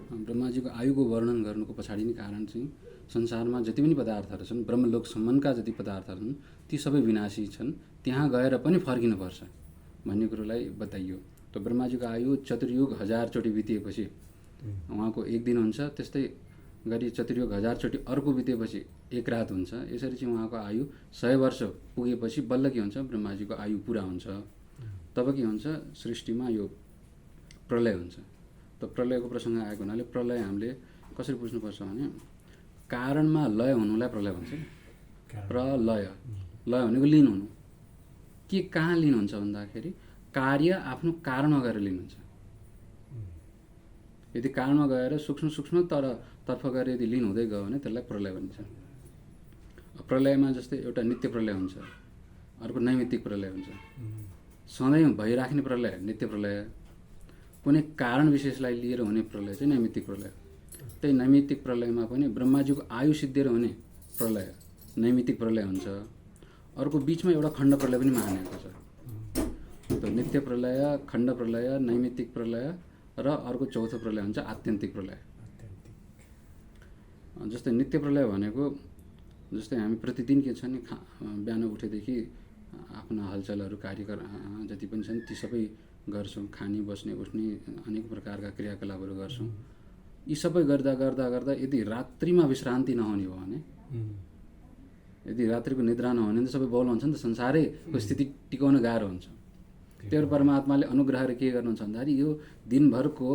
ब्रह्माजीको आयुको वर्णन गर्नुको पछाडि नै कारण चाहिँ संसारमा जति पनि पदार्थहरू छन्, ब्रह्मलोकसम्मका जति पदार्थहरू छन्, ती सबै विनाशी छन्, त्यहाँ गएर पनि फर्किनुपर्छ भन्ने कुरोलाई बताइयो। त ब्रह्माजीको आयु चतुर्युग 1000 चोटि बितिएपछि उहाँको एक दिन हुन्छ, त्यस्तै गरी चतुर्युग 1000 चोटि अर्को बितेपछि एक रात हुन्छ। यसरी चाहिँ उहाँको आयु 100 वर्ष पुगेपछि बल्ल के हुन्छ, ब्रह्माजीको आयु पुरा हुन्छ। तब के हुन्छ, सृष्टिमा यो प्रलय हुन्छ। त प्रलयको प्रसङ्ग आएको हुनाले प्रलय हामीले कसरी बुझ्नुपर्छ भने कारणमा लय हुनुलाई प्रलय भन्छ। प्रलय, लय भनेको लीन हुनु। के कहाँ लीन हुन्छ भन्दाखेरि कार्य आफ्नो कारणमा गएर लीन हुन्छ। यदि कारणमा गएर सूक्ष्म सूक्ष्म तर्फ गएर यदि लीन हुँदै गयो भने त्यसलाई प्रलय भनिन्छ। प्रलयमा जस्तै एउटा नित्य प्रलय हुन्छ, अर्को नैमित्तिक प्रलय हुन्छ। सधैँ भइराख्ने प्रलय नित्य प्रलय, कुनै कारण विशेषलाई लिएर हुने प्रलय चाहिँ नैमित्तिक प्रलय। त्यही नैमित्तिक प्रलयमा पनि ब्रह्माजीको आयु सिद्धिएर हुने प्रलय नैमित्तिक प्रलय हुन्छ। अर्को बिचमा एउटा खण्ड प्रलय पनि मानिएको छ। त नित्य प्रलय, खण्ड प्रलय, नैमित्तिक प्रलय र अर्को चौथो प्रलय हुन्छ आत्यन्तिक प्रलय। जस्तै नित्य प्रलय भनेको जस्तै हामी प्रतिदिन के छ नि बिहान उठेदेखि आफ्ना हलचलहरू कार्य जति पनि छन् ती सबै गर्छौँ, खाने बस्ने उठ्ने अनेक प्रकारका क्रियाकलापहरू गर्छौँ। यी सबै गर्दा गर्दा गर्दा यदि रात्रिमा विश्रान्ति नहुने हो भने, यदि रात्रिको निद्रा नहुने भने सबै बौल हुन्छ नि त, संसारैको स्थिति टिकाउन गाह्रो हुन्छ। त्यो परमात्माले अनुग्रह के गर्नुहुन्छ भन्दाखेरि यो दिनभरको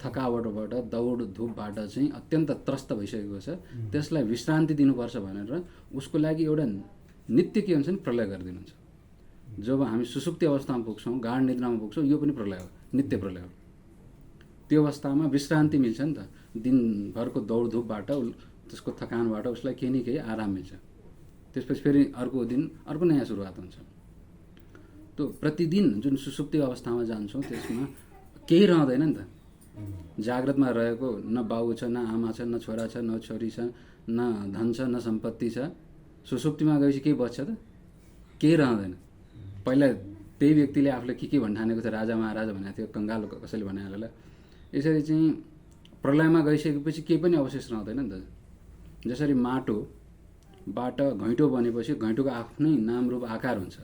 थकावटबाट दौड धुपबाट चाहिँ अत्यन्त त्रस्त भइसकेको छ, त्यसलाई विश्रान्ति दिनुपर्छ भनेर उसको लागि एउटा नित्य के हुन्छ नि प्रलय गरिदिनुहुन्छ। जब हामी सुसुप्ति अवस्थामा पुग्छौँ, गाढ निद्रामा पुग्छौँ, यो पनि प्रलय हो, नित्य प्रलय हो। त्यो अवस्थामा विश्रान्ति मिल्छ नि त, दिनभरको दौडधुपबाट त्यसको थकानबाट उसलाई केही न केही आराम मिल्छ। त्यसपछि फेरि अर्को दिन अर्को नयाँ सुरुवात हुन्छ। त्यो प्रतिदिन जुन सुसुप्ति अवस्थामा जान्छौँ त्यसमा केही रहँदैन नि त। जाग्रतमा रहेको न बाउ छ, न आमा छ, न छोरा छ, न छोरी छ, न धन छ, न सम्पत्ति छ। सुसुप्तिमा गएपछि केही बच्छ त, केही रहँदैन। पहिला त्यही व्यक्तिले आफूले के भन्ठानेको थियो, राजा महाराजा भनेको थियो, कङ्गाल कसैले भनेको। यसरी चाहिँ प्रलयमा गइसकेपछि केही पनि अवशेष रहँदैन नि त। जसरी माटोबाट घैँटो बनेपछि घैँटोको आफ्नै नाम रूप आकार हुन्छ,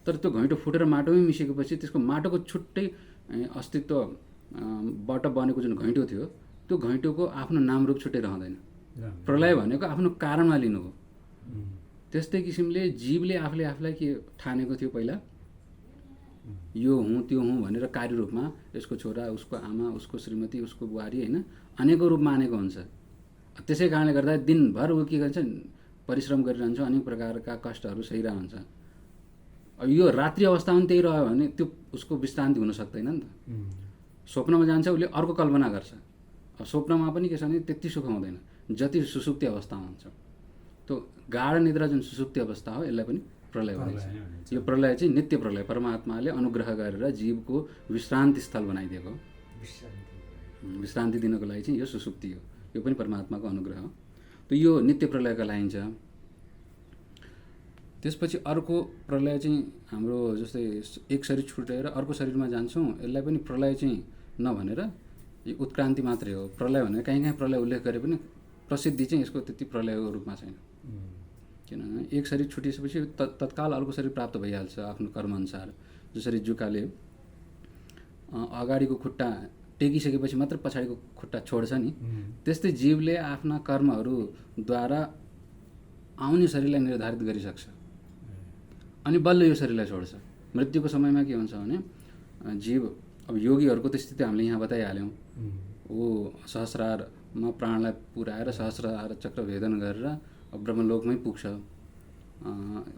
तर त्यो घैँटो फुटेर माटोमै मिसिएपछि त्यसको माटोको छुट्टै अस्तित्वबाट बनेको जुन घैँटो थियो त्यो घैँटोको आफ्नो नाम रूप छुट्टै रहँदैन। प्रलय भनेको आफ्नो कारणमा लिनु हो। त्यस्तै किसिमले जीवले आफूलाई के ठानेको थियो पहिला, यो हुँ त्यो हुँ भनेर कार्य रूपमा यसको छोरा, उसको आमा, उसको श्रीमती, उसको बुहारी होइन अनेकौँ रूप मानेको हुन्छ। त्यसै कारणले गर्दा दिनभर ऊ के गर्छ, परिश्रम गरिरहन्छ, अनेक प्रकारका कष्टहरू सहिरहन्छ। अब यो रात्रि अवस्थामा त्यही रह्यो भने त्यो उसको विश्रान्ति हुन सक्दैन नि त। स्वप्नमा जान्छ उसले अर्को कल्पना गर्छ। अब स्वप्नमा पनि के छ भने त्यति सुख हुँदैन जति सुसुप्ति अवस्थामा हुन्छ। त्यो गाढ निद्रा जुन सुसुप्ति अवस्था हो यसलाई पनि प्रलय भनिन्छ। यो प्रलय चाहिँ नित्य प्रलय, परमात्माले अनुग्रह गरेर जीवको विश्रान्ति स्थल बनाइदिएको, विश्रान्ति दिनको लागि चाहिँ यो सुसुप्ति हो। यो पनि परमात्माको अनुग्रह हो। त यो नित्य प्रलय कहलाइन्छ। त्यसपछि अर्को प्रलय चाहिँ हाम्रो जस्तै एक शरीर छुटेर अर्को शरीरमा जान्छौँ, यसलाई पनि प्रलय चाहिँ नभनेर यो उत्क्रान्ति मात्रै हो। प्रलय भनेर कहीँ कहीँ प्रलय उल्लेख गरे पनि प्रसिद्धि चाहिँ यसको त्यति प्रलयको रूपमा छैन। किनभने एक शरीर छुटिसकेपछि तत्काल अर्को शरीर प्राप्त भइहाल्छ आफ्नो कर्मअनुसार। जसरी जुकाले अगाडिको खुट्टा टेकिसकेपछि मात्र पछाडिको खुट्टा छोड्छ नि, त्यस्तै जीवले आफ्ना कर्महरूद्वारा आउने शरीरलाई निर्धारित गरिसक्छ अनि बल्ल यो शरीरलाई छोड्छ। मृत्युको समयमा के हुन्छ भने जीव, अब योगीहरूको त स्थिति हामीले यहाँ बताइहाल्यौँ, ऊ सहस्रारमा प्राणलाई पुर्याएर सहस्रार चक्र भेदन गरेर ब्रह्मलोकमै पुग्छ।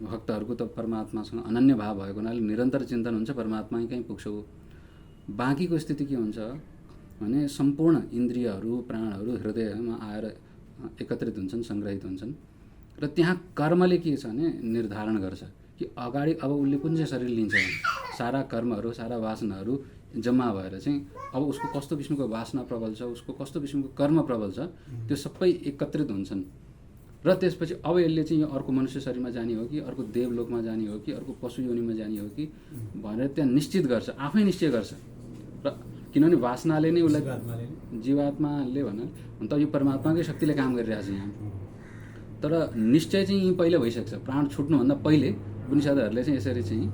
भक्तहरूको त परमात्मासँग अनन्य भाव भएको हुनाले निरन्तर चिन्तन हुन्छ, परमात्मै कहीँ पुग्छ। बाँकीको स्थिति के हुन्छ भने सम्पूर्ण इन्द्रियहरू, प्राणहरू हृदयमा आएर एकत्रित हुन्छन्, सङ्ग्रहित हुन्छन् र त्यहाँ कर्मले के छ भने निर्धारण गर्छ कि अगाडि अब उसले कुन चाहिँ शरीर लिन्छ भने सारा कर्महरू, सारा वासनाहरू जम्मा भएर चाहिँ अब उसको कस्तो किसिमको वासना प्रबल छ, उसको कस्तो किसिमको कर्म प्रबल छ, त्यो सबै एकत्रित हुन्छन्। र त्यसपछि अब यसले चाहिँ यो अर्को मनुष्य शरीरमा जाने हो कि अर्को देवलोकमा जाने हो कि अर्को पशु योनिमा जाने हो कि भनेर त्यहाँ निश्चित गर्छ, आफै निश्चय गर्छ। र किनभने वासनाले नै उसलाई जीवात्माले जीवात्माले भन्न त यो परमात्माकै शक्तिले काम गरिरहेको छ यहाँ। तर निश्चय चाहिँ यहीँ पहिला भइसक्छ, प्राण छुट्नुभन्दा पहिले उपनिषदहरूले चाहिँ यसरी चाहिँ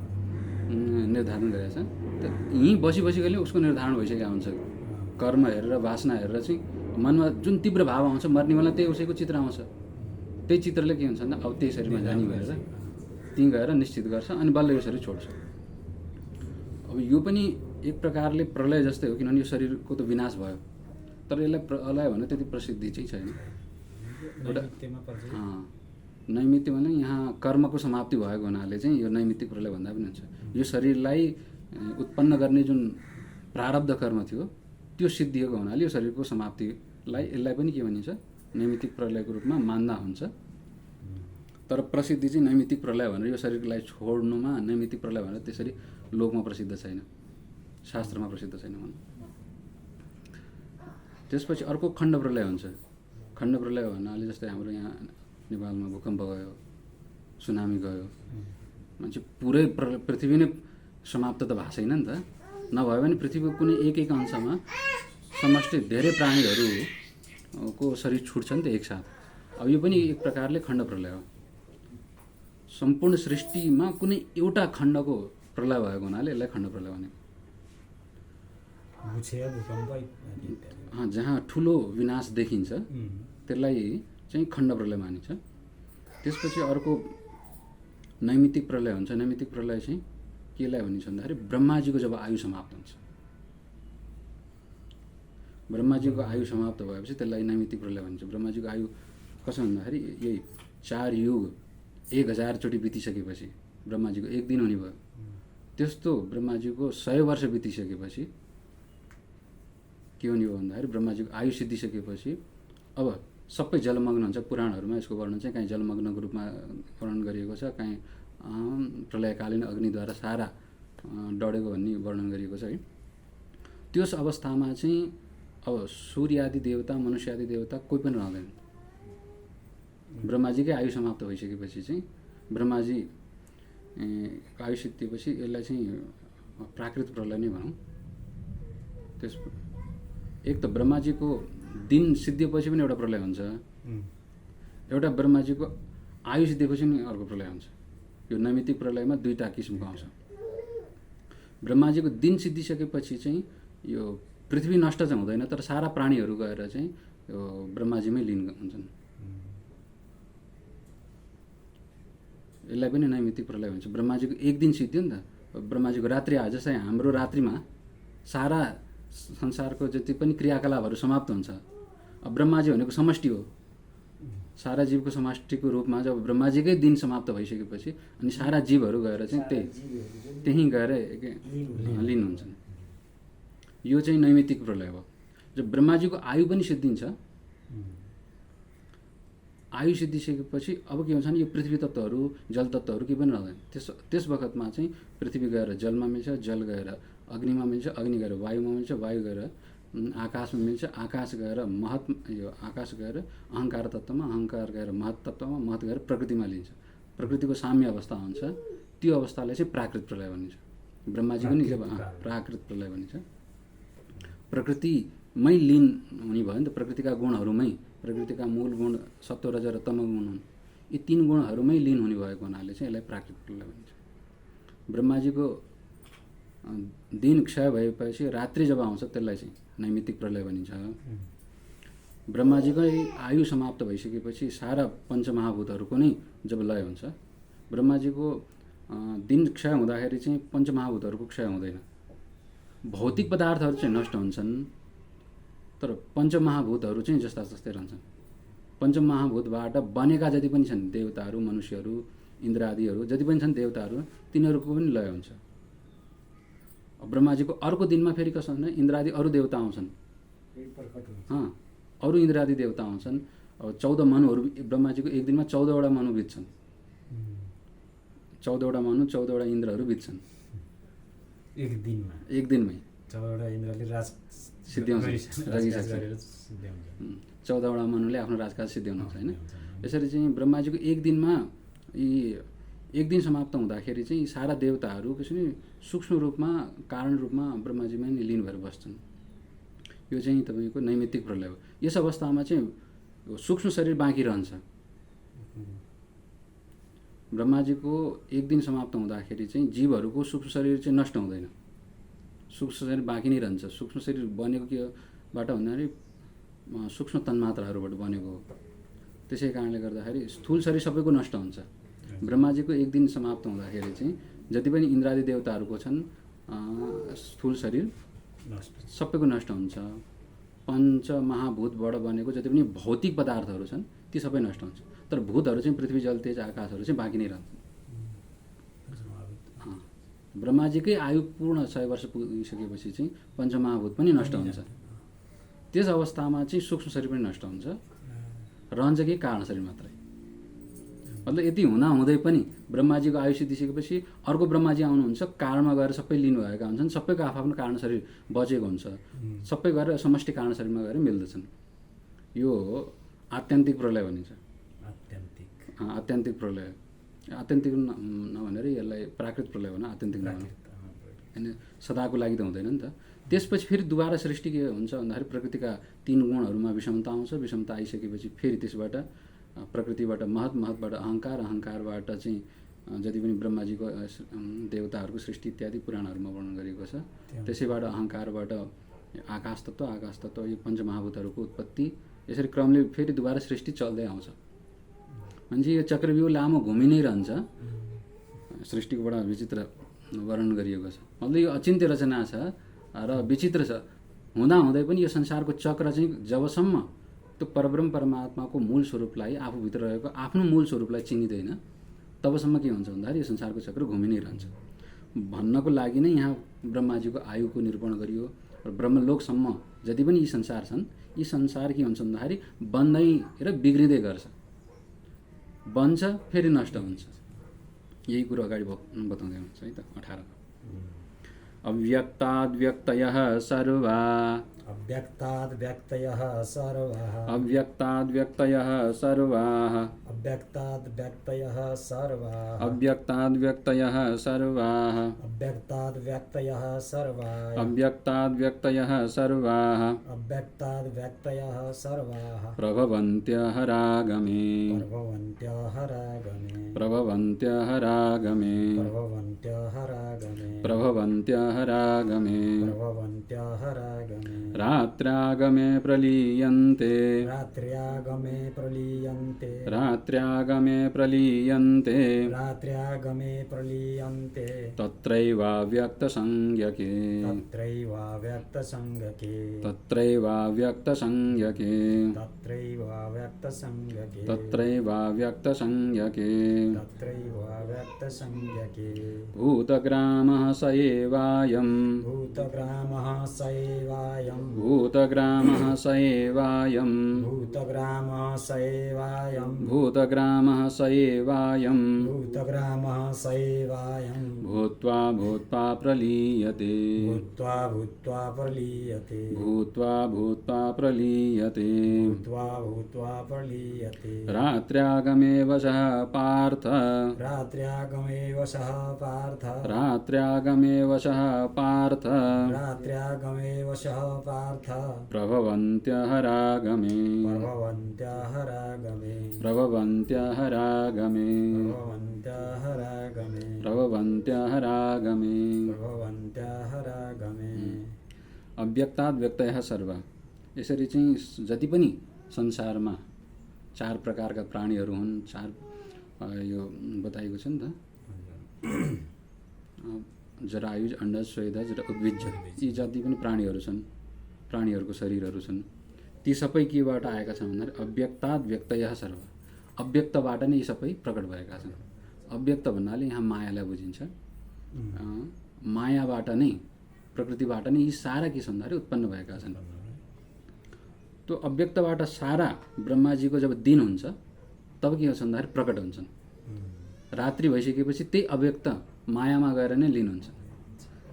निर्धारण गरेको छ। त यहीँ बसी कहिले उसको निर्धारण भइसकेको हुन्छ। कर्म हेरेर वासना हेरेर चाहिँ मनमा जुन तीव्र भाव आउँछ मर्ने बेला त्यही उसैको चित्र आउँछ। त्यही चित्रले के हुन्छ भन्दा अब त्यही शरीरमा जाने भएर त्यहीँ गएर निश्चित गर्छ अनि बल्ल यो शरीर छोड्छ। अब यो पनि एक प्रकारले प्रलय जस्तै हो, किनभने यो शरीरको त विनाश भयो, तर यसलाई प्रलय भने त्यति प्रसिद्धि चाहिँ छैन। एउटा नैमित्य भने यहाँ कर्मको समाप्ति भएको हुनाले चाहिँ यो नैमित्तिक प्रलय भन्दा पनि हुन्छ। यो शरीरलाई उत्पन्न गर्ने जुन प्रारब्ध कर्म थियो त्यो सिद्धिएको हुनाले यो शरीरको समाप्तिलाई यसलाई पनि के भनिन्छ नैमित्तिक प्रलयको रूपमा मान्दा हुन्छ। तर प्रसिद्धि चाहिँ नैमित्तिक प्रलय भनेर यो शरीरलाई छोड्नुमा नैमित्तिक प्रलय भनेर त्यसरी लोकमा प्रसिद्ध छैन, शास्त्रमा प्रसिद्ध छैन भनौँ। त्यसपछि अर्को खण्ड प्रलय हुन्छ। खण्ड प्रलय भन्नाले जस्तै हाम्रो यहाँ नेपालमा भूकम्प गयो, सुनामी गयो, मान्छे पुरै पृथ्वी नै समाप्त त भएको छैन नि त। नभए पनि पृथ्वीको कुनै एक अंशमा समष्टि धेरै प्राणीहरूको शरीर छुट्छ नि त एकसाथ। अब यो पनि एक प्रकारले खण्ड प्रलय हो। सम्पूर्ण सृष्टिमा कुनै एउटा खण्डको प्रलय भएको हुनाले यसलाई खण्ड प्रलय भनेको। जहाँ ठुलो विनाश देखिन्छ त्यसलाई चाहिँ खण्ड प्रलय मानिन्छ। त्यसपछि अर्को नैमित्तिक प्रलय हुन्छ। नैमित्तिक प्रलय चाहिँ केलाई भनिन्छ भन्दाखेरि ब्रह्माजीको जब आयु समाप्त हुन्छ, ब्रह्माजीको आयु समाप्त भएपछि त्यसलाई नैमित्तिक प्रलय भनिन्छ। ब्रह्माजीको आयु कसो भन्दाखेरि यही 4 युग 1000 चोटि बितिसकेपछि ब्रह्माजीको एक दिन हुने भयो। त्यस्तो ब्रह्माजीको 100 वर्ष बितिसकेपछि के हुने हो भन्दाखेरि ब्रह्माजीको आयु सिद्धिसकेपछि अब सबै जलमग्न हुन्छ। पुराणहरूमा यसको वर्णन चाहिँ कहीँ जलमग्नको रूपमा वर्णन गरिएको छ, कहीँ प्रलयकालीन अग्निद्वारा सारा डढेको भन्ने वर्णन गरिएको छ है। त्यस अवस्थामा चाहिँ अब सूर्यादि देवता मनुष्यादि देवता कोही पनि रहँदैन। ब्रह्माजीकै आयु समाप्त भइसकेपछि चाहिँ ब्रह्माजी आयु सिद्धिएपछि यसलाई चाहिँ प्राकृत प्रलय नै भनौँ। त्यस एक त ब्रह्माजीको दिन सिद्धिएपछि पनि एउटा प्रलय हुन्छ, एउटा ब्रह्माजीको आयु सिद्धिएपछि पनि अर्को प्रलय हुन्छ। यो नैमित्तिक प्रलयमा दुईवटा किसिमको आउँछ। ब्रह्माजीको दिन सिद्धिसकेपछि चाहिँ यो पृथ्वी नष्ट चाहिँ हुँदैन, तर सारा प्राणीहरू गएर चाहिँ यो ब्रह्माजीमै लीन हुन्छन्। यसलाई पनि नैमित्तिक प्रलय भन्छ। ब्रह्माजीको एक दिन सिद्धियो नि त। ब्रह्माजीको रात्रि आयो, जस्तै हाम्रो रात्रिमा सारा संसारको जति पनि क्रियाकलापहरू समाप्त हुन्छ। अब ब्रह्माजी भनेको समष्टि हो, सारा जीवको समष्टिको रूपमा जब ब्रह्माजीकै दिन समाप्त भइसकेपछि अनि सारा जीवहरू गएर चाहिँ त्यहीँ गएर लीन हुन्छन्। यो चाहिँ नैमित्तिक प्रलय हो। जब ब्रह्माजीको आयु पनि सिद्धिन्छ, आयु सिद्धिसकेपछि अब के हुन्छ भने यो पृथ्वी तत्त्वहरू जल तत्त्वहरू केही पनि रहँदैन। त्यस बखतमा चाहिँ पृथ्वी गएर जलमा मिल्छ, जल गएर अग्निमा मिल्छ, अग्नि गएर वायुमा मिल्छ, वायु गएर आकाशमा मिल्छ, आकाश गएर यो आकाश गएर अहङ्कार तत्त्वमा, अहङ्कार गएर महत तत्त्वमा, महत गएर प्रकृतिमा लिन्छ। प्रकृतिको साम्य अवस्था हुन्छ, त्यो अवस्थालाई चाहिँ प्राकृत प्रलय भनिन्छ। ब्रह्माजीको नि जब प्राकृत प्रलय भनिन्छ। प्रकृतिमै लीन हुने भयो नि त। प्रकृतिका गुणहरूमै, प्रकृतिका मूल गुण सत्व रज र तम गुण हुन्, यी 3 गुणहरूमै लीन हुने भएको हुनाले चाहिँ यसलाई प्राकृत प्रलय भनिन्छ। ब्रह्माजीको दिन क्षय भएपछि रात्रि जब आउँछ त्यसलाई चाहिँ नैमित्तिक प्रलय भनिन्छ। ब्रह्माजीकै आयु समाप्त भइसकेपछि सारा पञ्चमहाभूतहरूको नै जब लय हुन्छ, ब्रह्माजीको दिन क्षय हुँदाखेरि चाहिँ पञ्चमहाभूतहरूको क्षय हुँदैन। भौतिक पदार्थहरू चाहिँ नष्ट हुन्छन्, तर पञ्चमहाभूतहरू चाहिँ जस्ता जस्तै रहन्छन्। पञ्चमहाभूतबाट बनेका जति पनि छन् देवताहरू, मनुष्यहरू, इन्द्र आदिहरू जति पनि छन् देवताहरू, तिनीहरूको पनि लय हुन्छ। ब्रह्माजीको अर्को दिनमा फेरि कसो भने इन्द्र आदि अरू देवता आउँछन्, अरू इन्द्र आदि देवता आउँछन्। अब 14 मनुहरू ब्रह्माजीको एक दिनमा 14वटा मनु बित्छन्। 14वटा मनु 14वटा इन्द्रहरू बित्छन् एक दिनमै। 14वटा इन्द्रले राज सिद्ध्याउँछ, 14वटा मनुले आफ्नो राजकाज सिद्ध्याउनुहुन्छ होइन। यसरी चाहिँ ब्रह्माजीको एक दिनमा यी एक दिन समाप्त हुँदाखेरि चाहिँ सारा देवताहरू कसरी सूक्ष्म रूपमा कारण रूपमा ब्रह्माजीमा नै लीन भएर बस्छन्। यो चाहिँ तपाईँको नैमित्तिक प्रलय हो। यस अवस्थामा चाहिँ सूक्ष्म शरीर बाँकी रहन्छ। ब्रह्माजीको एक दिन समाप्त हुँदाखेरि चाहिँ जीवहरूको सूक्ष्म शरीर चाहिँ नष्ट हुँदैन, सूक्ष्म शरीर बाँकी नै रहन्छ। सूक्ष्म शरीर बनेको केबाट भन्दाखेरि सूक्ष्म तन्मात्राहरूबाट बनेको हो। त्यसै कारणले गर्दाखेरि स्थूल शरीर सबैको नष्ट हुन्छ। ब्रह्माजीको एक दिन समाप्त हुँदाखेरि चाहिँ जति पनि इन्द्रादि देवताहरूको छन् स्थूल शरीर सबैको नष्ट हुन्छ। पञ्च महाभूतबाट बनेको जति पनि भौतिक पदार्थहरू छन् ती सबै नष्ट हुन्छ। तर भूतहरू चाहिँ पृथ्वी जल तेज आकाशहरू चाहिँ बाँकी नै रहन्छन्। ब्रह्माजीकै आयु पूर्ण 100 वर्ष पुगिसकेपछि चाहिँ पञ्चमहाभूत पनि नष्ट हुन्छ। त्यस अवस्थामा चाहिँ सूक्ष्म शरीर पनि नष्ट हुन्छ, रहन्छ कि कारण शरीर मात्रै। मतलब यति हुँदै पनि ब्रह्माजीको आयु सिद्धिसकेपछि अर्को ब्रह्माजी आउनुहुन्छ, कारणमा गएर सबै लिनुभएका हुन्छन्, सबैको आफ्नो कारण शरीर बचेको हुन्छ, सबै गएर समष्टि कारण शरीरमा गएर मिल्दछन्। यो आत्यन्तिक प्रलय भनिन्छ। आत्यन्तिक प्रलय, आत्यन्तिक नभनेर यसलाई प्राकृत प्रलय भन, आत्यन्तिक नभन। होइन, सदाको लागि त हुँदैन नि त। त्यसपछि फेरि दुबारा सृष्टि के हुन्छ भन्दाखेरि प्रकृतिका 3 गुणहरूमा विषमता आउँछ। विषमता आइसकेपछि फेरि त्यसबाट प्रकृतिबाट महत, महतबाट अहङ्कार, अहङ्कारबाट चाहिँ जति पनि ब्रह्माजीको देवताहरूको सृष्टि इत्यादि पुराणहरूमा वर्णन गरिएको छ। त्यसैबाट अहङ्कारबाट आकाश तत्त्व, आकाश तत्त्व, यो पञ्चमहाभूतहरूको उत्पत्ति, यसरी क्रमले फेरि दुबारा सृष्टि चल्दै आउँछ। मान्छे यो चक्रव्यूह लामो घुमि नै रहन्छ। सृष्टिको बडा विचित्र वर्णन गरिएको छ। मतलब यो अचिन्त्य रचना छ र विचित्र छ। हुँदै पनि यो संसारको चक्र चाहिँ जबसम्म त्यो परब्रह्म परमात्माको मूल स्वरूपलाई, आफूभित्र रहेको आफ्नो मूल स्वरूपलाई चिनिँदैन तबसम्म के हुन्छ भन्दाखेरि यो संसारको चक्र घुमि नै रहन्छ भन्नको लागि नै यहाँ ब्रह्माजीको आयुको निरूपण गरियो। र ब्रह्मलोकसम्म जति पनि यी संसार छन्, यी संसार के हुन्छ भन्दाखेरि बन्दै र बिग्रिँदै गर्छ, बन्छ फेरि नष्ट हुन्छ। यही कुरो अगाडि बताउँदै हुन्छ है त। 18 अव्यक्ताद्व्यक्तयः सर्वा, अव्यक्ताद्व्यक्तयः सर्वाः, अव्यक्ताद्व्यक्तयः सर्वाः, अव्यक्ताद्व्यक्तयः सर्वाः, अव्यक्ताद्व्यक्तयः सर्वाः, अव्यक्ताद्व्यक्तयः सर्वाः, अव्यक्ताद्व्यक्तयः सर्वाः, अव्यक्ताद्व्यक्तयः सर्वाः, प्रभवन्त्यः रागमे, प्रभवन्त्यः रागमे, प्रभवन्त्यः रागमे, प्रभवन्त्यः रागमे, प्रभवन्त्यः रागमे, प्रभवन्त्यः रागमे, रात्र्यागमे प्रलीयन्ते, रात्र्यागमे प्रलीयन्ते, रात्र्यागमे प्रलीयन्ते, रात्र्यागमे प्रलीयन्ते, तत्रैवाव्यक्तसंज्ञके, तत्रैवाव्यक्तसंज्ञके, तत्रैवाव्यक्तसंज्ञके, तत्रैवाव्यक्तसंज्ञके, तत्रैवाव्यक्तसंज्ञके, तत्रैवाव्यक्तसंज्ञके, भूतग्रामः स एवायं, भूतग्रामः स एवायं, भूतग्रामः स एवायं, भूतग्रामः स एवायं, भूतग्रामः स एवायं, भूतग्रामः स एवायं, भूत्वा भूत्वा प्रलीयते, भूत्वा भूत्वा प्रलीयते, भूत्वा भूत्वा प्रलीयते, भूत्वा भूत्वा प्रलीयते, रात्र्यागमे वशः पार्थ, रात्र्यागमे वशः पार्थ, रात्र्यागमे वशः पार्थ, रात्र्यागमे वशः पार्थ, प्रभवन्त्यः रागमे, प्रभवन्त्यः रागमे, प्रभवन्त्यः रागमे, प्रभवन्त्यः रागमे, प्रभवन्त्यः रागमे, प्रभवन्त्यः रागमे, अव्यक्ताद्व्यक्तयः सर्वा। यसरी चाहिँ जति पनि संसारमा 4 प्रकारका प्राणीहरू हुन्, 4 यो बताइएको छ नि त, जरायुज, अण्डज, स्वेदज र उद्भिज। यी जति पनि प्राणीहरू छन्, प्राणीहरूको शरीरहरू छन्, ती सबै केबाट आएका छन् भन्दाखेरि अव्यक्ताद्व्यक्तयः सर्वा। अव्यक्तबाट नै यी सबै प्रकट भएका छन्। अव्यक्त भन्नाले यहाँ मायालाई बुझिन्छ। मायाबाट नै, प्रकृतिबाट नै यी सारा के छन् भन्दाखेरि उत्पन्न भएका छन्। त्यो अव्यक्तबाट सारा ब्रह्माजीको जब दिन हुन्छ तब के हुन्छ भन्दाखेरि प्रकट हुन्छन्। रात्रि भइसकेपछि त्यही अव्यक्त मायामा गएर नै लीन हुन्छ।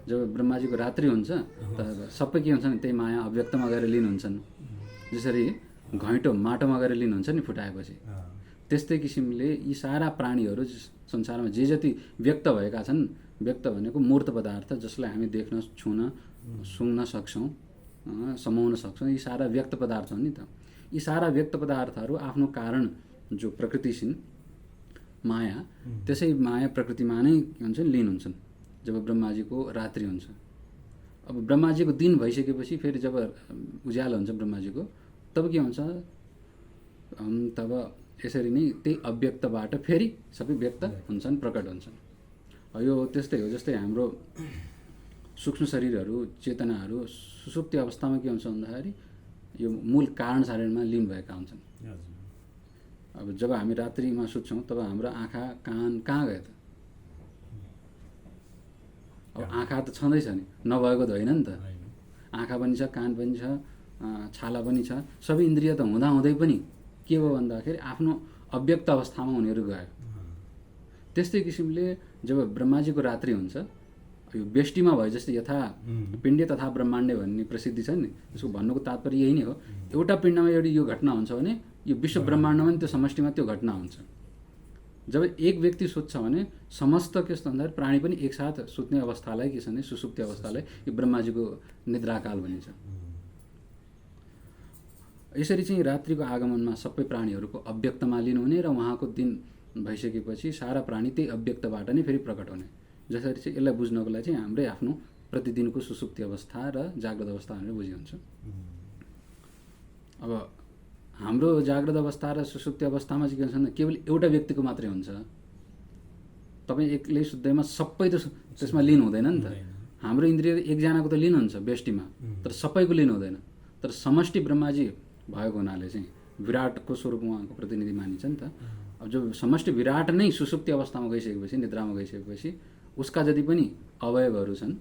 जब ब्रह्माजीको रात्रि हुन्छ त सबै के हुन्छ नि त्यही माया अव्यक्तमा गएर लीन हुन्छन्। जसरी घैँटो माटोमा गएर लीन हुन्छ नि फुटाएपछि, त्यस्तै किसिमले यी सारा प्राणीहरू संसारमा जे जति व्यक्त भएका छन्, व्यक्त भनेको मूर्त पदार्थ जसलाई हामी देख्न, छुन, सुँग्न सक्छौँ, समाउन सक्छौँ। यी सारा व्यक्त पदार्थ हुन् नि त। यी सारा व्यक्त पदार्थहरू आफ्नो कारण जो प्रकृति छिन् माया, त्यसै माया प्रकृतिमा नै के हुन्छन् लीन हुन्छन् जब ब्रह्माजीको रात्रि हुन्छ। अब ब्रह्माजीको दिन भइसकेपछि फेरि जब उज्यालो हुन्छ ब्रह्माजीको, तब के हुन्छ, तब यसरी नै त्यही अव्यक्तबाट फेरि सबै व्यक्त हुन्छन्, प्रकट हुन्छन्। यो त्यस्तै हो, जस्तै हाम्रो सूक्ष्म शरीरहरू, चेतनाहरू सुसुप्ति अवस्थामा के हुन्छ भन्दाखेरि यो मूल कारण सारणमा लीन भएका हुन्छन्। अब जब हामी रात्रिमा सुत्छौँ तब हाम्रो आँखा कान कहाँ गयो त? अब आँखा त छँदैछ नि, नभएको त होइन नि त। आँखा पनि छ, कान पनि छ, छाला पनि छ, सबै इन्द्रिय त हुँदाहुँदै पनि के भयो भन्दाखेरि आफ्नो अव्यक्त अवस्थामा उनीहरू गयो। त्यस्तै किसिमले जब ब्रह्माजीको रात्रि हुन्छ, यो व्यष्टिमा भयो जस्तै यथा पिण्डे तथा ब्रह्माण्डे भन्ने प्रसिद्धि छ नि, त्यसको भन्नुको तात्पर्य यही नै हो। एउटा पिण्डमा यदि यो घटना हुन्छ भने यो विश्व ब्रह्माण्डमा पनि त्यो समष्टिमा त्यो घटना हुन्छ। जब एक व्यक्ति सुत्छ भने समस्त के छ भन्दाखेरि प्राणी पनि एकसाथ सुत्ने अवस्थालाई के छ भने सुसुप्ति अवस्थालाई यो ब्रह्माजीको निद्राकाल भनिन्छ। यसरी चाहिँ रात्रिको आगमनमा सबै प्राणीहरूको अव्यक्तमा लीन हुने र उहाँको दिन भइसकेपछि सारा प्राणी त्यही अव्यक्तबाट नै फेरि प्रकट हुने। जसरी चाहिँ यसलाई बुझ्नको लागि चाहिँ हाम्रै आफ्नो प्रतिदिनको सुसुप्ति अवस्था र जाग्रत अवस्था भनेर बुझी हुन्छ। अब हाम्रो जाग्रत अवस्था र सुसुप्ति अवस्थामा चाहिँ के हुन्छ भने केवल एउटा व्यक्तिको मात्रै हुन्छ। तपाईँ एक्लै सुत्दैमा सबै त त्यसमा लीन हुँदैन नि त। हाम्रो इन्द्रिय एकजनाको त लीन हुन्छ व्यष्टिमा, तर सबैको लीन हुँदैन। तर समष्टि ब्रह्माजी भएको हुनाले चाहिँ विराटको स्वरूप उहाँको प्रतिनिधि मानिन्छ नि त। अब जब समष्टि विराट नै सुसुप्ति अवस्थामा गइसकेपछि, निद्रामा गइसकेपछि उसका जति पनि अवयवहरू छन्,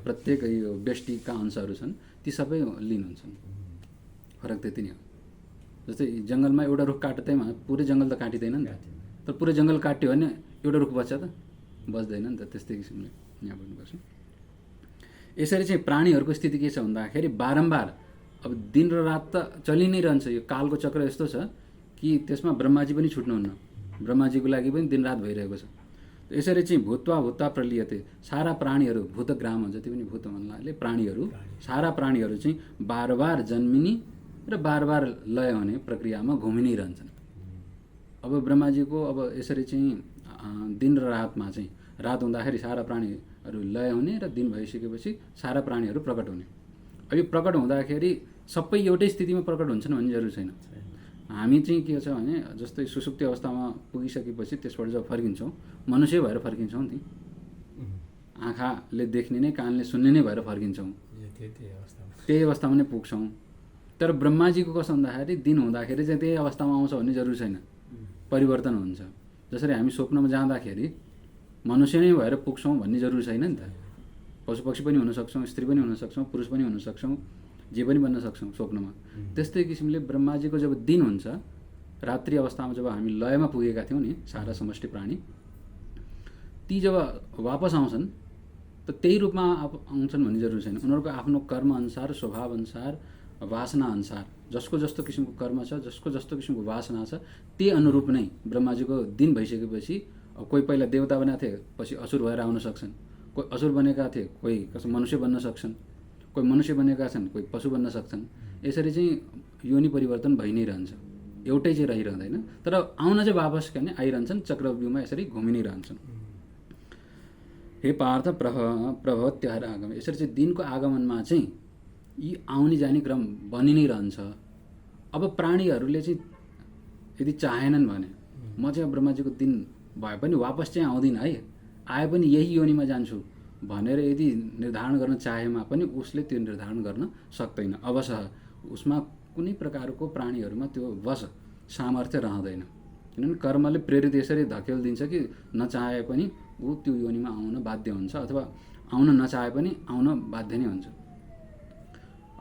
प्रत्येक यो व्यष्टिका अंशहरू छन्, ती सबै लीन हुन्छन्। फरक त्यति नै हो। जस्तै जङ्गलमा एउटा रुख काट्दैमा पुरै जङ्गल त काटिँदैन नि त, तर पुरै जङ्गल काट्यो भने एउटा रुख बच्छ त? बच्दैन नि त। त्यस्तै किसिमले यहाँ बुझ्नुपर्छ। यसरी चाहिँ प्राणीहरूको स्थिति के छ भन्दाखेरि बारम्बार अब दिन र रात त चलि नै रहन्छ। यो कालको चक्र यस्तो छ कि त्यसमा ब्रह्माजी पनि छुट्नुहुन्न, ब्रह्माजीको लागि पनि दिनरात भइरहेको छ। यसरी चाहिँ भूत्वा भूत्वा प्रलियते, सारा प्राणीहरू, भूतग्राम जति पनि भूत भन्नाले प्राणीहरू, सारा प्राणीहरू चाहिँ बार बार जन्मिने र बार बार लय हुने प्रक्रियामा घुमि नै रहन्छन्। अब ब्रह्माजीको अब यसरी चाहिँ दिन र रातमा चाहिँ रात हुँदाखेरि सारा प्राणीहरू लय हुने र दिन भइसकेपछि सारा प्राणीहरू प्रकट हुने। अब यो प्रकट हुँदाखेरि सबै एउटै स्थितिमा प्रकट हुन्छन् भन्ने जरुरी छैन। हामी चाहिँ के छ भने जस्तै सुसुप्ति अवस्थामा पुगिसकेपछि त्यसबाट जब फर्किन्छौँ, मनुष्य भएर फर्किन्छौँ नि। आँखाले देख्ने नै, कानले सुन्ने नै भएर फर्किन्छौँ, त्यही अवस्थामा नै पुग्छौँ। तर ब्रह्माजीको कस्तो भन्दाखेरि दिन हुँदाखेरि चाहिँ त्यही अवस्थामा आउँछ भन्ने जरुरी छैन, परिवर्तन हुन्छ। जसरी हामी स्वप्नमा जाँदाखेरि मनुष्य नै भएर पुग्छौँ भन्ने जरुरी छैन नि त। पशु पक्षी पनि हुनसक्छौँ, स्त्री पनि हुनसक्छौँ, पुरुष पनि हुनसक्छौँ, जे पनि बन्न सक्छौँ स्वप्नमा। त्यस्तै किसिमले ब्रह्माजीको जब दिन हुन्छ, रात्रि अवस्थामा जब हामी लयमा पुगेका थियौँ नि सारा समष्टि प्राणी, ती जब वापस आउँछन् त त्यही रूपमा आउँछन् भन्ने जरुरी छैन। उनीहरूको आफ्नो कर्मअनुसार, स्वभावअनुसार, वासनाअनुसार, जसको जस्तो किसिमको कर्म छ, जसको जस्तो किसिमको वासना छ, त्यही अनुरूप नै ब्रह्माजीको दिन भइसकेपछि अब कोही पहिला देवता बनेका थिए, पछि असुर भएर आउन सक्छन्। कोही असुर बनेका थिए, कोही कसो मनुष्य बन्न सक्छन्, कोही मनुष्य बनेका छन्, कोही पशु बन्न सक्छन्। यसरी चाहिँ योनि परिवर्तन भइ नै रहन्छ, एउटै चाहिँ रहिरहँदैन। तर आउन चाहिँ वापस के भने आइरहन्छन्, चक्रव्यूहमा यसरी घुमि नै रहन्छन्। हे पार्थ प्रभवत्यहर आगम, यसरी चाहिँ दिनको आगमनमा चाहिँ यी आउने जाने क्रम बनि नै रहन्छ। अब प्राणीहरूले चाहिँ यदि चाहेनन् भने म चाहिँ ब्रह्माजीको दिन भए पनि वापस चाहिँ आउँदिनँ है, आए पनि यही योनिमा जान्छु भनेर यदि निर्धारण गर्न चाहेमा पनि उसले त्यो निर्धारण गर्न सक्दैन। अवश्य उसमा कुनै प्रकारको प्राणीहरूमा त्यो वश सामर्थ्य रहँदैन, किनभने कर्मले प्रेरित यसरी धकेल दिन्छ कि नचाहे पनि ऊ त्यो योनिमा आउन बाध्य हुन्छ, अथवा आउन नचाहे पनि आउन बाध्य नै हुन्छ।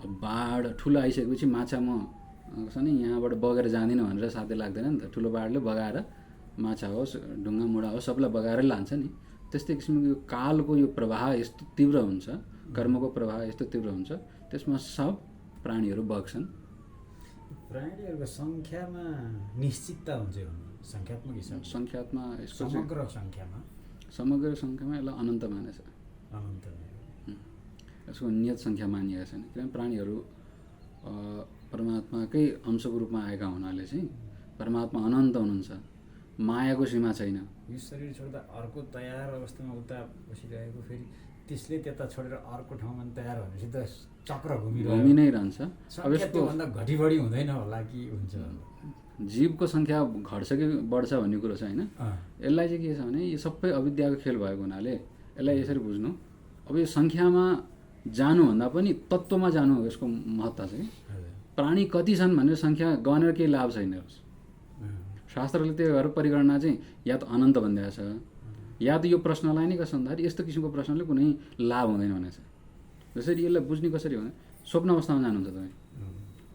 अब बाढ ठुलो आइसकेपछि माछा म नि यहाँबाट बगेर जाँदिनँ भनेर साध्य लाग्दैन नि त। ठुलो बाढले बगाएर माछा होस्, ढुङ्गा मुढा होस्, सबलाई बगाएरै लान्छ नि। त्यस्तै किसिमको यो कालको यो प्रवाह यस्तो तीव्र हुन्छ, कर्मको प्रवाह यस्तो तीव्र हुन्छ, त्यसमा सब प्राणीहरू बग्छन्। प्राणीहरूको सङ्ख्यामा निश्चितता हुन्छ, सङ्ख्यात्मक हिसाब, सङ्ख्यात्मा यसको समग्र सङ्ख्यामा यसलाई अनन्त मानेछ। अनन्त यसको नियत सङ्ख्या मानिएको छैन, किनभने प्राणीहरू परमात्माकै अंशको रूपमा आएका हुनाले चाहिँ परमात्मा अनन्त हुनुहुन्छ, मायाको सीमा छैन। यो शरीर छोड्दा अर्को तयार अवस्थामा उता बसिरहेको, फेरि त्यसले त्यता छोडेर अर्को ठाउँमा तयार भनेपछि त चक्र घुमि नै रहन्छ। अब यसको त्योभन्दा घटी बढी हुँदैन होला कि हुन्छ? जीवको सङ्ख्या घट्छ कि बढ्छ भन्ने कुरो छ होइन। यसलाई चाहिँ के छ भने यो सबै अविद्याको खेल भएको हुनाले यसलाई यसरी बुझ्नु। अब यो सङ्ख्यामा जानुभन्दा पनि तत्त्वमा जानु हो यसको महत्त्व चाहिँ। प्राणी कति छन् भनेर सङ्ख्या गनेर केही लाभ छैन। शास्त्रले त्यो गरेर परिगणना चाहिँ या त अनन्त भनिदिएको छ, या त यो प्रश्नलाई नै कसो भन्दाखेरि यस्तो किसिमको प्रश्नले कुनै लाभ हुँदैन भनेको छ। जसरी यसलाई बुझ्ने कसरी भने स्वप्न अवस्थामा जानुहुन्छ तपाईँ,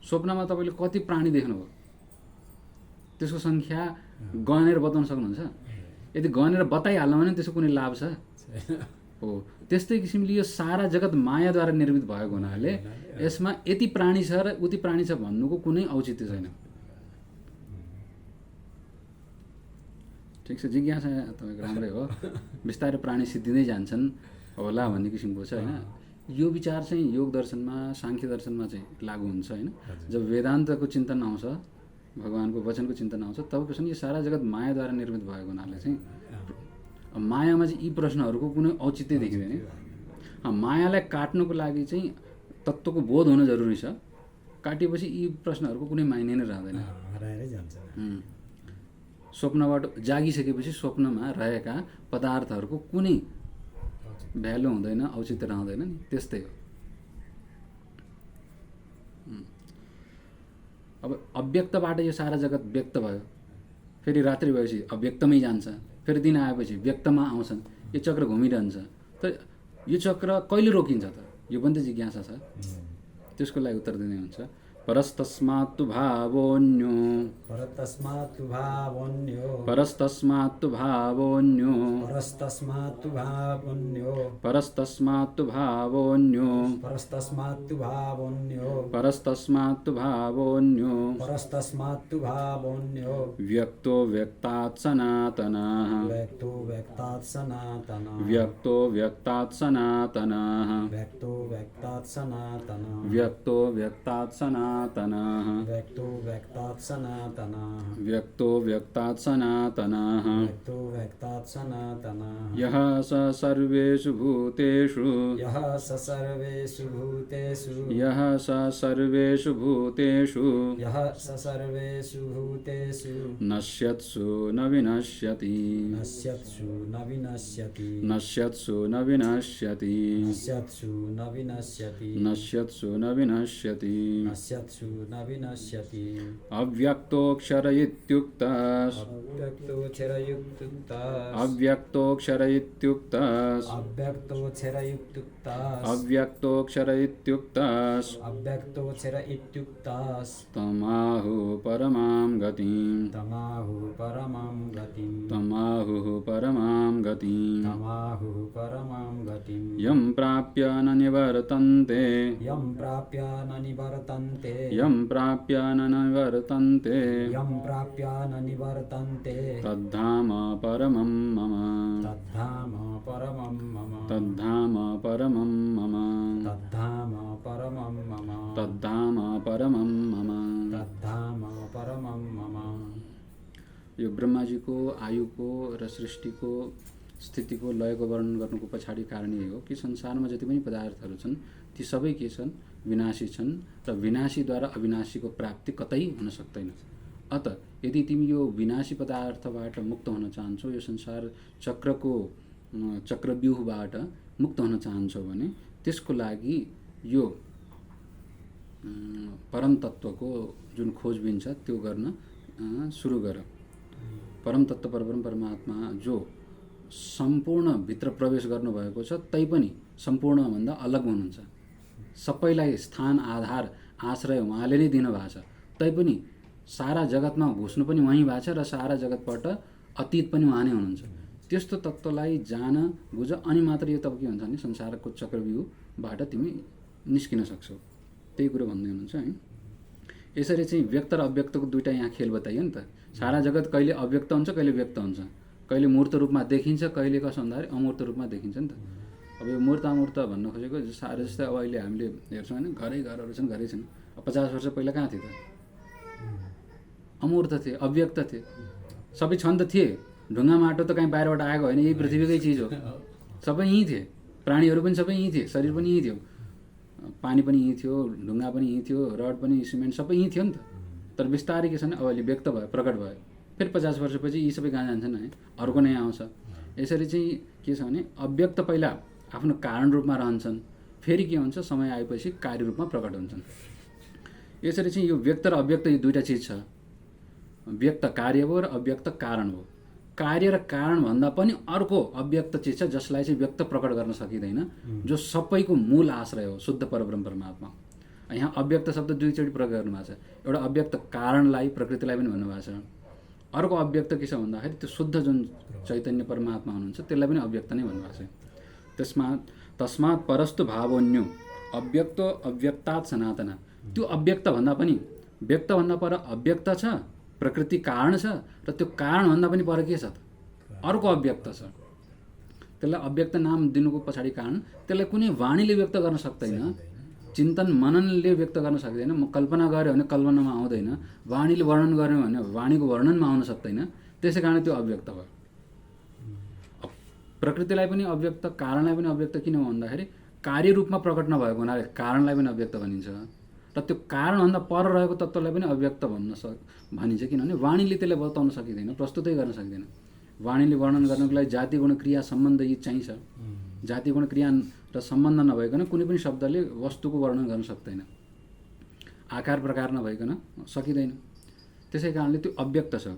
स्वप्नमा तपाईँले कति प्राणी देख्नुभयो त्यसको सङ्ख्या गनेर बताउन सक्नुहुन्छ? यदि गनेर बताइहाल्नु भने त्यसको कुनै लाभ छ हो। त्यस्तै किसिमले यो सारा जगत मायाद्वारा निर्मित भएको हुनाले यसमा यति प्राणी छ र उति प्राणी छ भन्नुको कुनै औचित्य छैन। ठिक छ, जिज्ञासा तपाईँको राम्रै हो, बिस्तारै प्राणी सिद्धिँदै जान्छन् होला भन्ने किसिमको छ होइन। यो विचार चाहिँ योग दर्शनमा, साङ्ख्य दर्शनमा चाहिँ लागु हुन्छ होइन। जब वेदान्तको चिन्तन आउँछ, भगवानको वचनको चिन्तन आउँछ, तब कसरी यो सारा जगत मायाद्वारा निर्मित भएको हुनाले चाहिँ मायामा चाहिँ यी प्रश्नहरूको कुनै औचित्य देखिँदैन। मायालाई काट्नुको लागि चाहिँ तत्त्वको बोध हुन जरुरी छ। काटिएपछि यी प्रश्नहरूको कुनै मायने नै रहँदैन, हराएरै जान्छ। स्वप्नबाट जागिसकेपछि स्वप्नमा रहेका पदार्थहरूको कुनै भ्यालु हुँदैन, औचित्य रहँदैन नि, त्यस्तै हो। अब अव्यक्तबाट यो सारा जगत व्यक्त भयो, फेरि रात्रि भएपछि अव्यक्तमै जान्छ, फेरि दिन आएपछि व्यक्तमा आउँछन्, यो चक्र घुमिरहन्छ। तर यो चक्र कहिले रोकिन्छ त? यो पनि त जिज्ञासा छ। त्यसको लागि उत्तर दिँदै हुन्छ परस्तस्मात्तु भावोऽन्यो, परतस्मात्तु भावोऽन्यो, परस्तस्मात्तु भावोऽन्यो, परस्तस्मात्तु भावोऽन्यो, परस्तस्मात्तु भावोऽन्यो, परस्तस्मात्तु भावोऽन्यो, परस्तस्मात्तु भावोऽन्यो, परस्तस्मात्तु भावोऽन्यो, व्यक्तो व्यक्तात् सनातनः, व्यक्तो व्यक्तात् सनातनः, व्यक्तो व्यक्तात् सनातनः, व्यक्तो व्यक्तात् सनातनः, व्यक्तो व्यक्तात् सनातनः, व्यक्तो व्यक्तात् सनातनः, व्यक्तो व्यक्तात् सनातनः, व्यक्तो व्यक्तात् सनातनः, यः स सर्वेषु भूतेषु, यः स सर्वेषु भूतेषु, यः स सर्वेषु भूतेषु, यः स सर्वेषु भूतेषु नश्यत्सु न विनश्यति, नश्यत्सु न विनश्यति, नश्यत्सु न विनश्यति, नश्यत्सु न विनश्यति, नश्यत्सु न विनश्यति, नश्यत्सु न विनश्यति। अव्यक्तोऽक्षर इत्युक्तः, अव्यक्तोऽक्षरयुक्तः, अव्यक्तोऽक्षर इत्युक्तः, अव्यक्तोऽक्षरयुक्तः, अव्यक्तोऽक्षर इत्युक्तः, अव्यक्तोऽक्षर इत्युक्तः, तमाहुः परमां गतिं, तमाहुः परमां गतिं, तमाहुः परमां गतिं, तमाहुः परमां गतिं, यं प्राप्य न निवर्तन्ते, यं प्राप्य न निवर्तन्ते, यं प्राप्य न निवर्तन्ते, यं प्राप्य न निवर्तन्ते, तद्धाम परमं मम, तद्धाम परमं मम, तद्धाम परमं मम, तद्धाम परमं मम, तद्धाम परमं मम। तद्धाम परमं मम। यो ब्रह्माजीको आयुको र सृष्टिको स्थितिको लयको वर्णन गर्नुको पछाडि कारण यही हो कि संसारमा जति पनि पदार्थहरू छन् ती सबै के छन्? विनाशी छन् र विनाशीद्वारा अविनाशीको प्राप्ति कतै हुन सक्दैन। अत यदि तिमी यो विनाशी पदार्थबाट मुक्त हुन चाहन्छौ, यो संसार चक्रको चक्रव्यूहबाट मुक्त हुन चाहन्छौ भने त्यसको लागि यो परम तत्त्वको जुन खोजबिन छ त्यो गर्न सुरु गर। परम तत्त्व परब्रह्म परमात्मा जो सम्पूर्ण भित्र प्रवेश गर्नुभएको छ तैपनि सम्पूर्णभन्दा अलग हुनुहुन्छ। सबैलाई स्थान आधार आश्रय उहाँले नै दिनुभएको छ, तैपनि सारा जगतमा घुस्नु पनि उहाँ भएको छ र सारा जगतबाट अतीत पनि उहाँ नै हुनुहुन्छ। त्यस्तो तत्त्वलाई जान बुझ, अनि मात्र यो तब के हुन्छ भने संसारको चक्रव्यूहबाट तिमी निस्किन सक्छौ। त्यही कुरो भन्दै हुनुहुन्छ है। यसरी चाहिँ व्यक्त र अव्यक्तको दुईटा यहाँ खेल बताइयो नि त। सारा जगत कहिले अव्यक्त हुन्छ, कहिले व्यक्त हुन्छ, कहिले मूर्त रूपमा देखिन्छ, कहिले कसो भन्दाखेरि अमूर्त रूपमा देखिन्छ नि त। अब यो मूर्त अमूर्त भन्न खोजेको साह्रै जस्तै अब अहिले हामीले हेर्छौँ होइन, घरहरू छन्, घरै छन्। अब 50 वर्ष पहिला कहाँ थियो त? अमूर्त थिए, अव्यक्त थिए, सबै छन् त थिए। ढुङ्गा माटो त कहीँ बाहिरबाट आएको होइन, यही पृथ्वीकै चिज हो। सबै यहीँ थिए, प्राणीहरू पनि सबै यहीँ थिए, शरीर पनि यहीँ थियो, पानी पनि यहीँ थियो, ढुङ्गा पनि यहीँ थियो, रड पनि सिमेन्ट सबै यहीँ थियो नि त। तर बिस्तारै के छ भने अब अहिले व्यक्त भयो, प्रकट भयो, फेरि 50 वर्षपछि यी सबै कहाँ जान्छन् है, अर्को नै आउँछ। यसरी चाहिँ के छ भने अव्यक्त पहिला आफ्नो कारण रूपमा रहन्छन्, फेरि के हुन्छ समय आएपछि कार्य रूपमा प्रकट हुन्छन्। यसरी चाहिँ यो व्यक्त र अव्यक्त यो दुईवटा चिज छ। व्यक्त कार्य हो र अव्यक्त कारण हो। कार्य र कारण भन्दा पनि अर्को अव्यक्त चिज छ जसलाई चाहिँ व्यक्त प्रकट गर्न सकिँदैन, जो सबैको मूल आश्रय हो, शुद्ध परब्रह्म परमात्मा। यहाँ अव्यक्त शब्द दुईचोटि प्रयोग गर्नुभएको छ। एउटा अव्यक्त कारणलाई, प्रकृतिलाई पनि भन्नुभएको छ। अर्को अव्यक्त के छ भन्दाखेरि त्यो शुद्ध जुन चैतन्य परमात्मा हुनुहुन्छ त्यसलाई पनि अव्यक्त नै भन्नुभएको छ। तस्मात् परस्तु भावोन्यो अव्यक्तो अव्यक्तात् सनातन। त्यो अव्यक्त भन्दा पनि व्यक्त भन्दा पर अव्यक्त छ, प्रकृति कारण छ, र त्यो कारण भन्दा पनि पर के छ त? अर्को अव्यक्त छ। त्यसलाई अव्यक्त नाम दिनुको पछाडि कारण त्यसलाई कुनै वाणीले व्यक्त गर्न सक्दैन, चिन्तन मननले व्यक्त गर्न सक्दैन। म कल्पना गऱ्यो भने कल्पनामा आउँदैन, वाणीले वर्णन गऱ्यो भने वाणीको वर्णनमा आउन सक्दैन। त्यसै कारण त्यो अव्यक्त भयो। प्रकृतिलाई पनि अव्यक्त, कारणलाई पनि अव्यक्त किन भन्दाखेरि कार्य रूपमा प्रकट नभएको हुनाले कारणलाई पनि अव्यक्त भनिन्छ, र त्यो कारणभन्दा पर रहेको तत्त्वलाई पनि अव्यक्त भनिन्छ। किनभने वाणीले त्यसलाई बताउन सकिँदैन, प्रस्तुतै गर्न सकिँदैन। वाणीले वर्णन गर्नको लागि जाति गुण क्रिया सम्बन्ध यी चाहिन्छ। जाति गुण क्रिया र सम्बन्ध नभइकन कुनै पनि शब्दले वस्तुको वर्णन गर्न सक्दैन, आकार प्रकार नभइकन सकिँदैन। त्यसै कारणले त्यो अव्यक्त छ।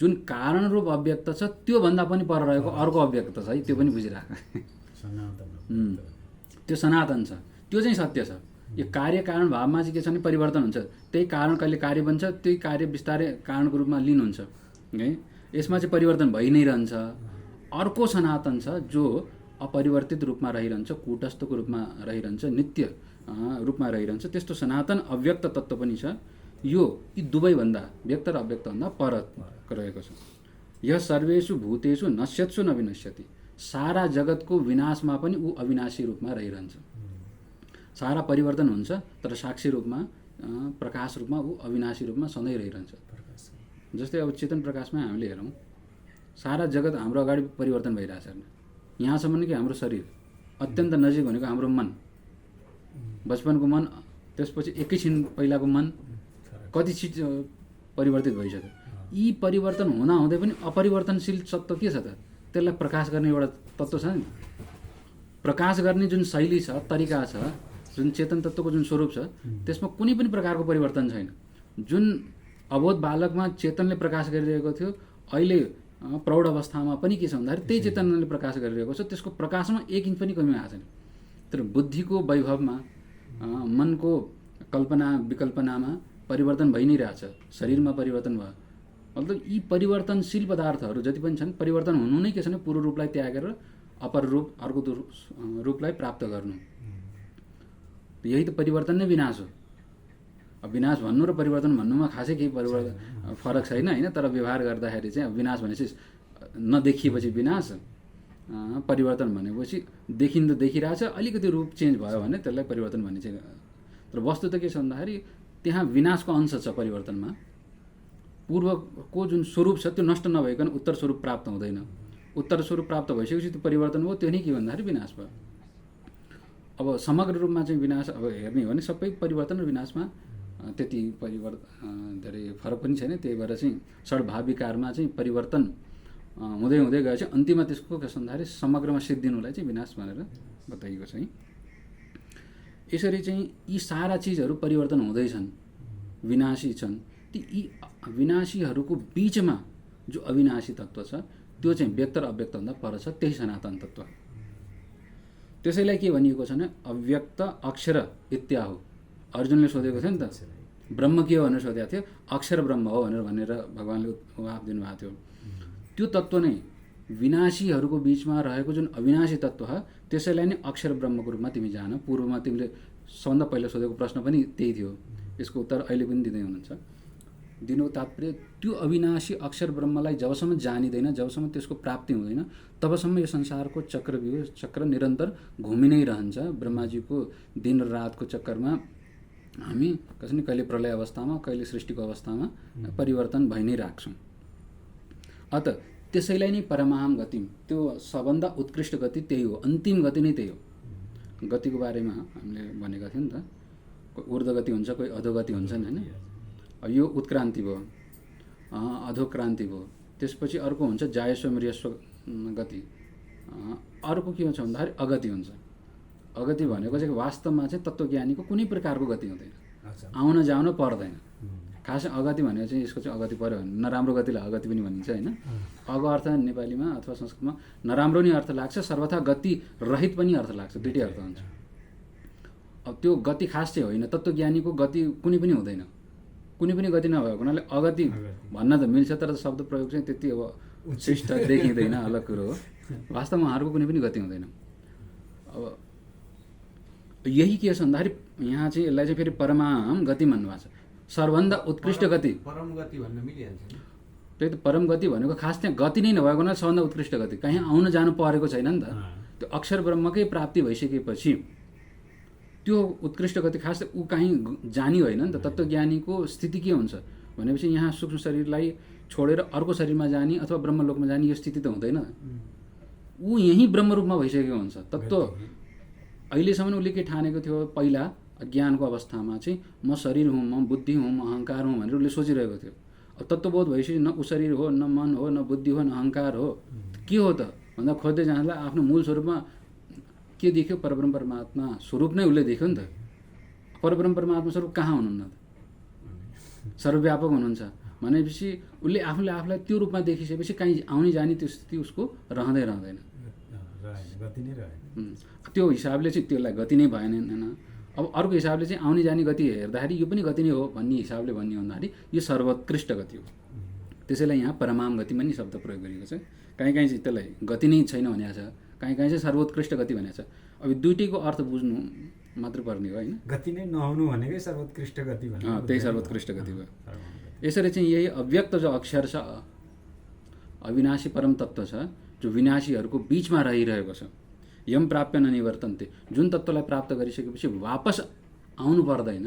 जुन कारण रूप अव्यक्त छ त्योभन्दा पनि पर रहेको अर्को अव्यक्त छ है, त्यो पनि बुझिराख। त्यो सनातन छ, त्यो चाहिँ सत्य छ। यो कार्य कारण भावमा चाहिँ के छ भने परिवर्तन हुन्छ। त्यही कारण कहिले कार्य बन्छ, त्यही कार्य बिस्तारै कारणको रूपमा लीन हुन्छ है। यसमा चाहिँ परिवर्तन भइ नै रहन्छ। अर्को सनातन छ जो अपरिवर्तित रूपमा रहिरहन्छ, कूटस्थको रूपमा रहिरहन्छ, नित्य रूपमा रहिरहन्छ। त्यस्तो सनातन अव्यक्त तत्त्व पनि छ। यो यी दुवैभन्दा व्यक्त र अव्यक्तभन्दा पर रहेको छ। यह सर्वेषु भूतेषु नश्यत्सु न विनश्यति। सारा जगतको विनाशमा पनि ऊ अविनाशी रूपमा रहिरहन्छ। सारा परिवर्तन हुन्छ तर साक्षी रूपमा, प्रकाश रूपमा ऊ अविनाशी रूपमा सधैँ रहिरहन्छ। जस्तै अब चेतन प्रकाशमा हामीले हेरौँ, सारा जगत हाम्रो अगाडि परिवर्तन भइरहेछ। यहाँसम्म कि हाम्रो शरीर, अत्यन्त नजिक भनेको हाम्रो मन, बचपनको मन, त्यसपछि एकैछिन पहिलाको मन, कति चिज परिवर्तित भइसक्यो। यी परिवर्तन हुँदाहुँदै पनि अपरिवर्तनशील तत्त्व के छ त? त्यसलाई प्रकाश गर्ने एउटा तत्त्व छ नि। प्रकाश गर्ने जुन शैली छ, तरिका छ, जुन चेतन तत्त्वको जुन स्वरूप छ, त्यसमा कुनै पनि प्रकारको परिवर्तन छैन। जुन अबोध बालकमा चेतनले प्रकाश गरिरहेको थियो, अहिले प्रौढ अवस्थामा पनि के छ भन्दाखेरि त्यही चेतनले प्रकाश गरिरहेको छ। त्यसको प्रकाशमा 1 इन्च पनि कमी आएको छैन। तर बुद्धिको वैभवमा, मनको कल्पना विकल्पनामा परिवर्तन भइ नै रहेछ। शरीरमा परिवर्तन भयो, मतलब यी परिवर्तनशील पदार्थहरू जति पनि छन्, परिवर्तन हुनु नै के छ भने पूर्व रूपलाई त्यागेर अपर रूप, अर्को रूपलाई प्राप्त गर्नु। यही त परिवर्तन नै विनाश हो। अब विनाश भन्नु र परिवर्तन भन्नुमा खासै केही फरक छैन होइन। तर व्यवहार गर्दाखेरि चाहिँ अब विनाश भनेपछि नदेखिएपछि विनाश, परिवर्तन भनेपछि देखिँदो देखिरहेछ, अलिकति रूप चेन्ज भयो भने त्यसलाई परिवर्तन भन्ने चाहिँ। तर वस्तु त के छ भन्दाखेरि त्यहाँ विनाशको अंश छ परिवर्तनमा। पूर्वको जुन स्वरूप छ त्यो नष्ट नभइकन उत्तर स्वरूप प्राप्त हुँदैन। उत्तर स्वरूप प्राप्त भइसकेपछि त्यो परिवर्तन हो, त्यो नै के भन्दाखेरि विनाश भयो। अब समग्र रूपमा चाहिँ विनाश अब हेर्ने हो भने सबै परिवर्तन र विनाशमा त्यति धेरै फरक पनि छैन। त्यही भएर चाहिँ षड्भाव विकारमा चाहिँ परिवर्तन हुँदै हुँदै गएपछि अन्तिममा त्यसको के भन्दाखेरि समग्रमा सिद्धिनुलाई चाहिँ विनाश भनेर बताइएको छ है। यसरी चाहिँ यी सारा चिजहरू परिवर्तन हुँदैछन्, विनाशी छन्। यी विनाशीहरूको बिचमा जो अविनाशी तत्त्व छ त्यो चाहिँ व्यक्त र अव्यक्तभन्दा पर छ, त्यही सनातन तत्त्व। त्यसैलाई के भनिएको छ भने अव्यक्त अक्षर इत्याहु। अर्जुनले सोधेको थियो नि त, ब्रह्म के हो भनेर सोधेको थियो। अक्षर ब्रह्म हो भनेर भगवान्ले जवाफ दिनुभएको थियो। त्यो तत्त्व नै विनाशीहरूको बिचमा रहेको जुन अविनाशी तत्त्व हो त्यसैलाई नै अक्षर ब्रह्मको रूपमा तिमी जान। पूर्वमा तिमीले सबभन्दा पहिला सोधेको प्रश्न पनि त्यही थियो, यसको उत्तर अहिले पनि दिँदै हुनुहुन्छ। दिनुको तात्पर्य त्यो अविनाशी अक्षर ब्रह्मलाई जबसम्म जानिँदैन, जबसम्म त्यसको प्राप्ति हुँदैन, तबसम्म यो संसारको चक्र निरन्तर घुमि नै रहन्छ। ब्रह्माजीको दिन र रातको चक्करमा हामी कसै नि कहिले प्रलय अवस्थामा, कहिले सृष्टिको अवस्थामा परिवर्तन भइ नै राख्छौँ। अत त्यसैलाई नै परमाहम गतिम, त्यो सबभन्दा उत्कृष्ट गति त्यही हो, अन्तिम गति नै त्यही हो। गतिको बारेमा हामीले भनेका थियौँ नि त, कोही ऊर्ध्वगति हुन्छ, कोही अधोगति हुन्छन् होइन। यो उत्क्रान्ति भयो, अधोक्रान्ति भयो, त्यसपछि अर्को हुन्छ जायस्व मृयस्व गति, अर्को के हुन्छ भन्दाखेरि अगति हुन्छ। अगति भनेको चाहिँ वास्तवमा चाहिँ तत्त्वज्ञानीको कुनै प्रकारको गति हुँदैन, आउन जाउन पर्दैन। खास अगति भनेको चाहिँ यसको चाहिँ अगति पऱ्यो भने नराम्रो गतिलाई अगति पनि भनिन्छ होइन। अग अर्थ नेपालीमा अथवा संस्कृतमा नराम्रो नि अर्थ लाग्छ, सर्वथा गति रहित पनि अर्थ लाग्छ, दुइटै अर्थ हुन्छ। अब त्यो गति खास चाहिँ होइन, तत्त्वज्ञानीको गति कुनै पनि हुँदैन, कुनै पनि गति नभएको हुनाले अगति भन्न त मिल्छ, तर शब्द प्रयोग चाहिँ त्यति अब शिष्ट देखिँदैन, अलग कुरो हो। वास्तवमा उहाँहरूको कुनै पनि गति हुँदैन। अब यही के छ भन्दाखेरि यहाँ चाहिँ यसलाई चाहिँ फेरि परमाहम गति भन्नुभएको छ, सर्वभन्दा उत्कृष्ट गति। परम गति भन्न मिलिहाल्छ नि। त्यही त परम गति भनेको खास त्यहाँ गति नै नभएको हुनाले सबभन्दा उत्कृष्ट गति, कहीँ आउन जानु परेको छैन नि त। त्यो अक्षर ब्रह्मकै प्राप्ति भइसकेपछि त्यो उत्कृष्ट गति खास ऊ कहीँ जानी होइन नि त। तत्त्वज्ञानीको स्थिति के हुन्छ भनेपछि यहाँ सूक्ष्म शरीरलाई छोडेर अर्को शरीरमा जाने अथवा ब्रह्मलोकमा जाने यो स्थिति त हुँदैन। ऊ यहीँ ब्रह्मरूपमा भइसकेको हुन्छ। तत्त्व अहिलेसम्म उसले के ठानेको थियो, पहिला ज्ञानको अवस्थामा चाहिँ म शरीर हुँ, म बुद्धि हुँ, म अहङ्कार हुँ भनेर उसले सोचिरहेको थियो। अब तत्त्वबोध भइसकेपछि न ऊ शरीर हो, न मन हो, न बुद्धि हो, न अहङ्कार हो, के हो त भन्दा खोज्दै जाँदा आफ्नो मूल स्वरूपमा के देख्यो, परब्रह्म परमात्मा स्वरूप नै उसले देख्यो नि त। परब्रह्म परमात्मा स्वरूप कहाँ हुनुहुन्न त, सर्वव्यापक हुनुहुन्छ भनेपछि उसले आफूलाई त्यो रूपमा देखिसकेपछि कहीँ आउने जाने त्यो स्थिति उसको रहँदैन। गति नै रहेन। त्यो हिसाबले चाहिँ त्यसलाई गति नै भएन होइन। अब अर्को हिसाबले चाहिँ आउने जाने गति हेर्दाखेरि यो पनि गति नै हो भन्ने हिसाबले भन्ने भन्दाखेरि यो सर्वोत्कृष्ट गति हो। त्यसैलाई यहाँ परमाम गतिमा नि शब्द प्रयोग गरिएको छ। कहीँ चाहिँ त्यसलाई गति नै छैन भनेको छ, कहीँ चाहिँ सर्वोत्कृष्ट गति भनेको छ। अब दुइटैको अर्थ बुझ्नु मात्र पर्ने हो होइन। गति नै नहुनु भनेकै सर्वोत्कृष्ट गति भन्नु, त्यही सर्वोत्कृष्ट गति भयो। यसरी चाहिँ यही अव्यक्त जो अक्षर छ, अविनाशी परम तत्त्व छ, जो विनाशीहरूको बिचमा रहिरहेको छ, यम प्राप्य ननिवर्तन्ते, जुन तत्त्वलाई प्राप्त गरिसकेपछि वापस आउनु पर्दैन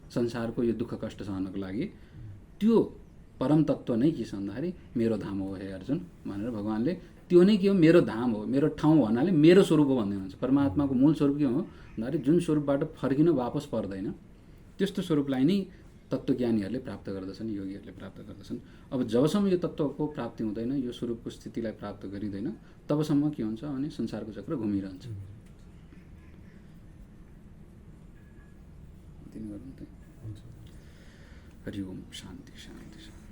संसारको यो दुःख कष्ट सहनको लागि, त्यो परम तत्त्व नै के छ भन्दाखेरि मेरो धाम हो हे अर्जुन भनेर भगवान्ले, त्यो नै के हो, मेरो धाम हो, मेरो ठाउँ भन्नाले मेरो स्वरूप हो भन्दै हुनुहुन्छ। परमात्माको मूल स्वरूप के हो भन्दाखेरि जुन स्वरूपबाट फर्किन वापस पर्दैन, त्यस्तो स्वरूपलाई नै तत्त्वज्ञानीहरूले प्राप्त गर्दछन्, योगीहरूले प्राप्त गर्दछन्। अब जबसम्म यो तत्त्वको प्राप्ति हुँदैन, यो स्वरूपको स्थितिलाई प्राप्त गरिँदैन, तबसम्म के हुन्छ भने संसारको चक्र घुमिरहन्छ। हरि ओम, शान्ति शान्ति शान्ति।